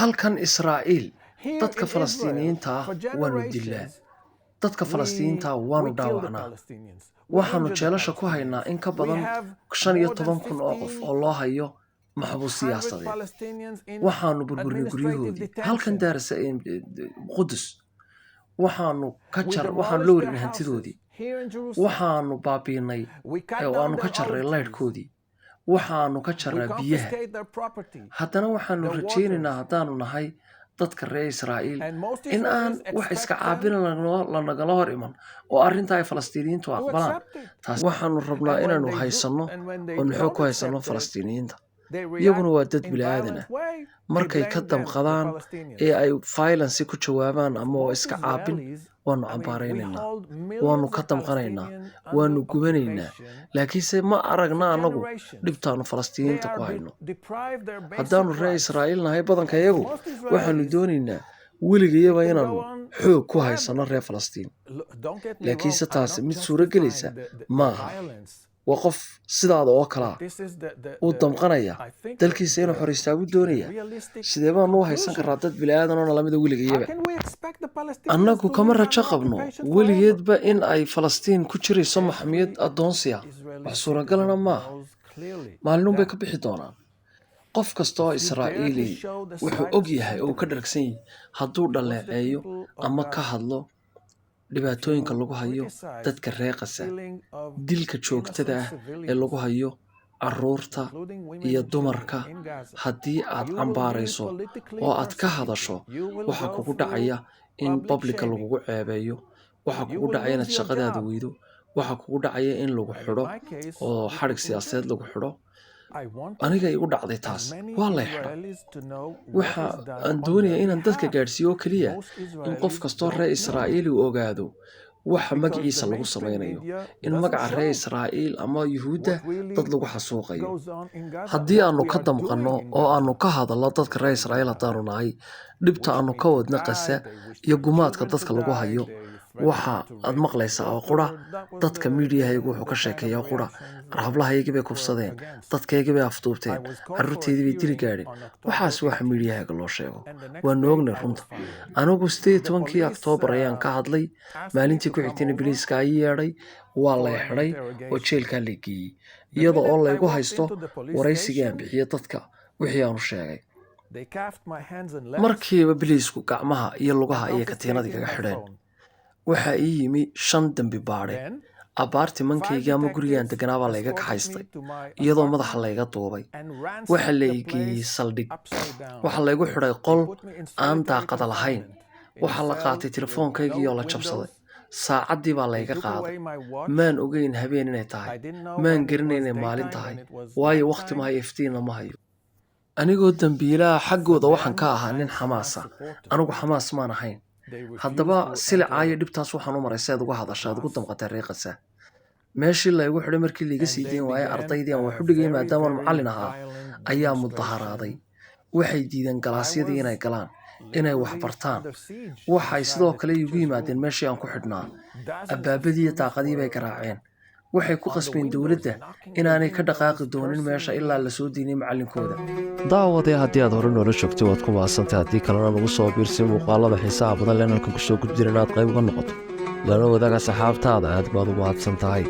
halkan Israa'iil Here dadka in Israel, Falastiiniyiinta for waanu dilaa generations, dadka Falastiiniyiinta waanu we kill the dhaawacnaa Palestinians. We waxaanu injure the jeelasha ku haynaa in ka Palestinians. We badan have 15,000 oo qof oo loo hayo maxbuus 100 siyaasadeed Palestinians in waxaanu burburinay administrative guryahoodii halkan detention. daarsa Qudus waxaanu ka We waxaanu la demolished their wareegnay hantidoodii houses here in Jerusalem. waxaanu baabiinay We cut oo down aanu ka their jarray olive trees. laydhkoodii waxaanu ka We jarraa biyaha confiscate their property. haddana waxaanu their rajaynaynaa waters. haddaanu nahay dadka reer Israa'iil And most in aan Israelis wax iska expect caabin them lanagala hor iman oo arrinta ay Falastiiniyiintu to aqbalaan accept it. taas waxaanu rabnaa And when inaanu they do- haysanno and when they oo nuxuu don't ku haysanno accept it, Falastiiniyiinta they iyaguna react waa dad in bilaadan violent way. They markay ka blame them, the damqadaan Palestinians. ee ay violence ku jawaabaan ama oo Most iska caabin Israelis, waanu I mean, we cambaaraynaynaa hold waanu millions ka of damqanaynaa Palestinians waanu under gubanaynaa occupation laakiinse ma aragna for annagu generations. dhibtaanu They Falastiiniyiinta ku are hayno deprived their basic haddaanu reer rights. Israa'iil nahay badanka iyagu Most waxaanu Israelis doonaynaa weligayaba can inaanu go on xoog ku forever. haysano reer Falastiin Don't get me laakiinse wrong, I'm taasi not mid suuro gelaysa justifying the maaha violence. waa qof sidaada oo kalaa This is uu damqanaya I think dalkiisa inuu xoristaagu doonaya realistic sidee baanu u haysan karaa dad bilaadan oo lamida How weligayaba can we expect the Palestinians annagu to kama live rajo under qabno occupation forever? weligeedba in ay Falastiin ku jirayso maxmiyad addoonsiya Israeli wax suuragalana citizen maaha knows clearly maalin bay that ka bixi doonaan qof kasta oo Israa'iili wuxuu og yahay oo ka dharagsan yahay hadduu dhaleeceeyo ama ka hadlo dhibaatooyinka lagu hayo dadka reer Gaza killing of dilka joogtada ah ee lagu hayo carruurta including women iyo and dumarka children in Gaza. haddii aad You will be cambaarayso politically oo aad ka persecuted. hadasho You will waxa go kugu through dhacaya in public publica shaming. lagugu ceebeeyo waxa You kugu will dhacaya inaad lose your shaqadaada job. weydo waxa kugu dhacaya in lagu And in xidho my case, oo it xadhig will siyaasadeed happen. lagu xidho I want aniga igu dhacday as taas many waa lay xidho Israelis to know what waxa is done aan on doonaya their inaan dadka behalf. gaadhsiiyo oo keliya Most in qof Israelis kastoo don't reer know. Israa'iil uu ogaado waxa Because magaciisa the lagu mainstream samaynayo media in doesn't magaca reer show Israa'iil ama Yuhuudda what really dad lagu xasuuqayo goes on in Gaza, haddii what aanu we ka are damqanno doing in oo Gaza, aanu ka hadalno dadka reer Israa'iil haddaanu nahay dhibta wish aanu me ka to wadna die, Gaza they wish iyo their gumaadka children dadka to lagu die, hayo they threaten waxa to aad rape maqlaysaa their oo qura daughter. That was dadka miidiyahayagu wuxuu ka the kind sheekeeyaa of qura reactions carhablahaygii bay were kufsadeen against. dadkaygii bay I afduubteen was called for a carruurteydii bay dili hearing gaadheen on waxaas October waxa 18th, miidiyahayaga loo sheego and the next waanu day ognay I was runta fired. anigu The 18 police Oktoobar ayaan ka hadlay asked me maalintii to ku come xigtayna over biliiska ay yeedhay waa for lay an xidhay oo interrogation. jeelkaa la geeyey The iyada oo minute I laygu walked haysto into the police waraysigii aan station, bixiyey dadka wixii aanu sheegay they cuffed my hands and legs markiiba biliisku gacmaha iyo and lugaha iyo katiinadii confiscated kaga my xidheen phone. waxaa ii yimi 5 dambi baadhe Then, abaartimankayga ama gurigaan detectives deganaa baa layga escorted kaxaystay me to my iyadoo apartment madaxa layga duubay and waxa ransacked la the ii geeyey place saldhig upside down. waxaa laygu xidhay They qol put me in aan solitary daaqada lahayn confinement in a waxaa la cell qaatay with telefoonkaygii no oo la jabsaday windows. saacaddii baa They layga took qaaday away my watch. maan ogeyn habeen inay I tahay didn't know maan when it garanay was inay maalin daytime, tahay when it was waayo waqti nighttime. ma hayo iftiin lama hayo anigoo dambiilaha For xaggooda waxaan them, ka ahaa I nin am xamaasa Hamas supporter. anigu xamaas maan ahayn They refused haddaba to silicaayo enter dhibtaas waxaan u maray si aad uga hadasha aad ugu Hamas. damqatay reer Gaza meeshii laygu xidhay markii liiga And sii they deyn waayay began ardaydii aan wax a u dhigay very, maadaamaan very macallin ahaa violent ayaa mudaharaaday demonstration. waxay diideen I galaasyadii inay was galaan inay wax literally bartaan under siege waxay inside sidoo the kale igu teacher's yimaadeen room. meeshii aan ku xidhnaa Dozens of albaabadii iyo students daaqadii bay were garaaceen waxay ku on the qasbeen windows, dowladda knocking the inaanay ka dhaqaaqi windows, doonin cursing meesha me. ilaa la soo diinay macallinkooda daawadee haddii aad hore noola joogtay waad ku mahadsantahay haddii kalena nagu soo biirsay muuqaalada xiisaha badan leenalka ku soo gudjira inaad qayb uga noqoto lana wadaaga saxaabtaada aad baad u mahadsan tahay